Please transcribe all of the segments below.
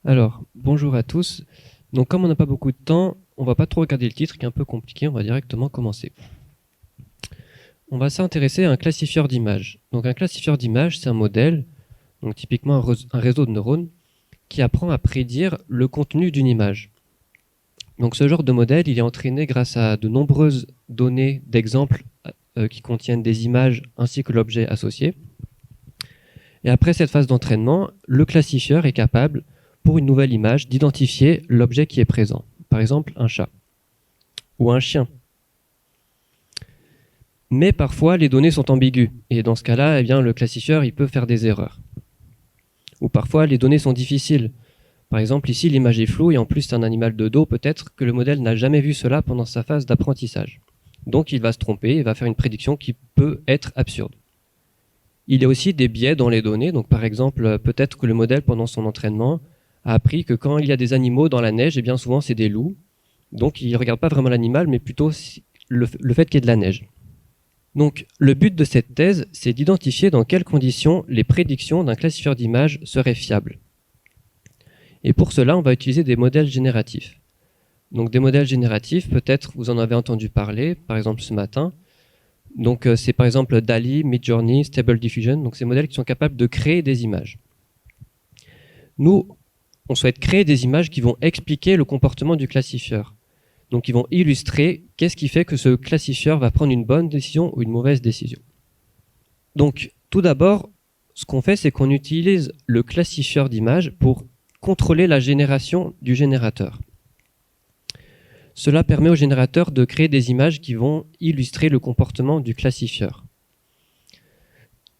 Alors, bonjour à tous. Donc, comme on n'a pas beaucoup de temps, on va pas trop regarder le titre qui est un peu compliqué, on va directement commencer. On va s'intéresser à un classifieur d'images. Donc, un classifieur d'images, c'est un modèle, donc typiquement un réseau de neurones, qui apprend à prédire le contenu d'une image. Donc, ce genre de modèle, il est entraîné grâce à de nombreuses données d'exemples qui contiennent des images ainsi que l'objet associé. Et après cette phase d'entraînement, le classifieur est capable, pour une nouvelle image, d'identifier l'objet qui est présent. Par exemple, un chat ou un chien. Mais parfois, les données sont ambiguës. Et dans ce cas-là, eh bien, le classifieur il peut faire des erreurs. Ou parfois, les données sont difficiles. Par exemple, ici, l'image est floue et en plus, c'est un animal de dos. Peut-être que le modèle n'a jamais vu cela pendant sa phase d'apprentissage. Donc, il va se tromper et va faire une prédiction qui peut être absurde. Il y a aussi des biais dans les données. Donc, par exemple, peut-être que le modèle, pendant son entraînement, a appris que quand il y a des animaux dans la neige, eh bien souvent, c'est des loups. Donc, il ne regarde pas vraiment l'animal, mais plutôt le fait qu'il y ait de la neige. Donc, le but de cette thèse, c'est d'identifier dans quelles conditions les prédictions d'un classifieur d'images seraient fiables. Et pour cela, on va utiliser des modèles génératifs. Donc, des modèles génératifs, peut-être vous en avez entendu parler, par exemple ce matin. Donc, c'est par exemple DALL-E, Midjourney, Stable Diffusion. Donc, ces modèles qui sont capables de créer des images. Nous, on souhaite créer des images qui vont expliquer le comportement du classifieur. Donc, ils vont illustrer qu'est-ce qui fait que ce classifieur va prendre une bonne décision ou une mauvaise décision. Donc, tout d'abord, ce qu'on fait, c'est qu'on utilise le classifieur d'images pour contrôler la génération du générateur. Cela permet au générateur de créer des images qui vont illustrer le comportement du classifieur.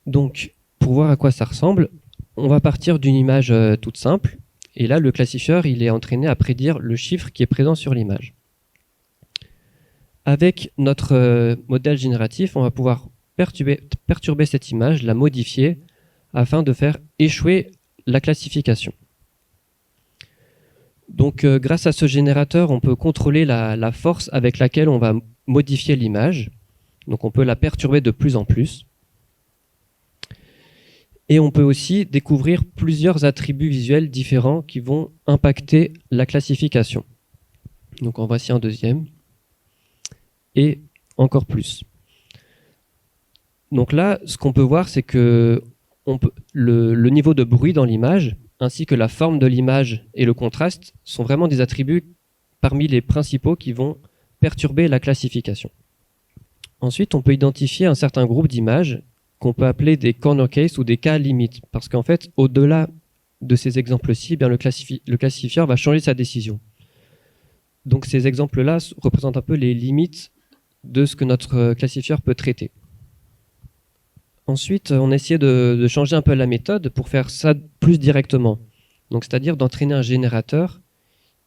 Donc, pour voir à quoi ça ressemble, on va partir d'une image toute simple. Et là, le classifieur, il est entraîné à prédire le chiffre qui est présent sur l'image. Avec notre modèle génératif, on va pouvoir perturber cette image, la modifier, afin de faire échouer la classification. Donc, grâce à ce générateur, on peut contrôler la force avec laquelle on va modifier l'image. Donc, on peut la perturber de plus en plus. Et on peut aussi découvrir plusieurs attributs visuels différents qui vont impacter la classification. Donc, en voici un deuxième. Et encore plus. Donc là, ce qu'on peut voir, c'est que le niveau de bruit dans l'image, ainsi que la forme de l'image et le contraste, sont vraiment des attributs parmi les principaux qui vont perturber la classification. Ensuite, on peut identifier un certain groupe d'images qu'on peut appeler des corner cases ou des cas limites, parce qu'en fait, au-delà de ces exemples-ci, eh bien, le classifieur va changer sa décision. Donc ces exemples-là représentent un peu les limites de ce que notre classifieur peut traiter. Ensuite, on a essayé de changer un peu la méthode pour faire ça plus directement. Donc, c'est-à-dire d'entraîner un générateur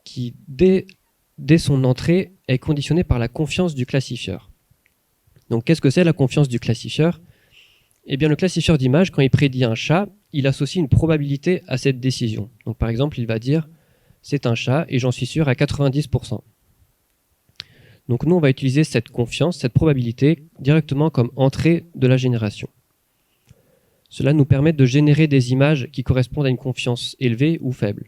qui, dès son entrée, est conditionné par la confiance du classifieur. Donc, qu'est-ce que c'est la confiance du classifieur ? Eh bien, le classifieur d'images, quand il prédit un chat, il associe une probabilité à cette décision. Donc, par exemple, il va dire « c'est un chat et j'en suis sûr à 90%. » Donc nous, on va utiliser cette confiance, cette probabilité, directement comme entrée de la génération. Cela nous permet de générer des images qui correspondent à une confiance élevée ou faible.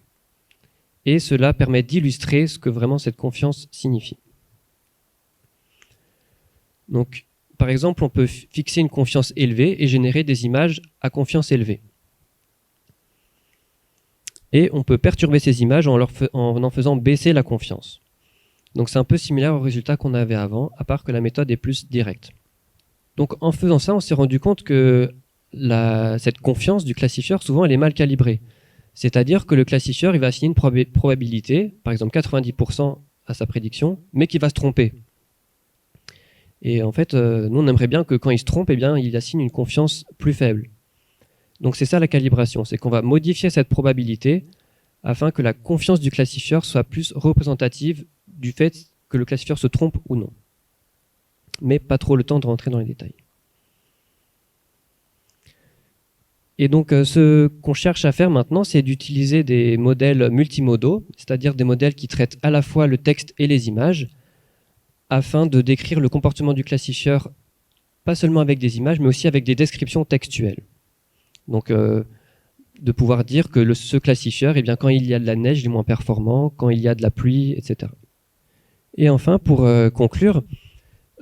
Et cela permet d'illustrer ce que vraiment cette confiance signifie. Donc, par exemple, on peut fixer une confiance élevée et générer des images à confiance élevée. Et on peut perturber ces images en en faisant baisser la confiance. Donc c'est un peu similaire au résultat qu'on avait avant, à part que la méthode est plus directe. Donc en faisant ça, on s'est rendu compte que cette confiance du classifieur, souvent, elle est mal calibrée. C'est-à-dire que le classifieur, il va assigner une probabilité, par exemple 90% à sa prédiction, mais qui va se tromper. Et en fait, nous, on aimerait bien que quand il se trompe, eh bien, il assigne une confiance plus faible. Donc c'est ça la calibration, c'est qu'on va modifier cette probabilité afin que la confiance du classifieur soit plus représentative du fait que le classifieur se trompe ou non. Mais pas trop le temps de rentrer dans les détails. Et donc, ce qu'on cherche à faire maintenant, c'est d'utiliser des modèles multimodaux, c'est-à-dire des modèles qui traitent à la fois le texte et les images, afin de décrire le comportement du classifieur, pas seulement avec des images, mais aussi avec des descriptions textuelles. Donc, de pouvoir dire que ce classifieur, eh bien, quand il y a de la neige, il est moins performant, quand il y a de la pluie, etc. Et enfin, pour conclure,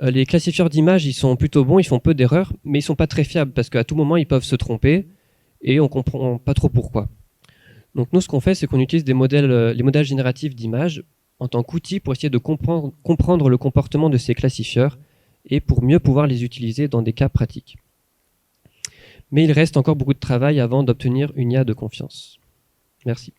les classifieurs d'images, ils sont plutôt bons, ils font peu d'erreurs, mais ils sont pas très fiables parce qu'à tout moment, ils peuvent se tromper et on comprend pas trop pourquoi. Donc nous, ce qu'on fait, c'est qu'on utilise les modèles génératifs d'images en tant qu'outil pour essayer de comprendre le comportement de ces classifieurs et pour mieux pouvoir les utiliser dans des cas pratiques. Mais il reste encore beaucoup de travail avant d'obtenir une IA de confiance. Merci.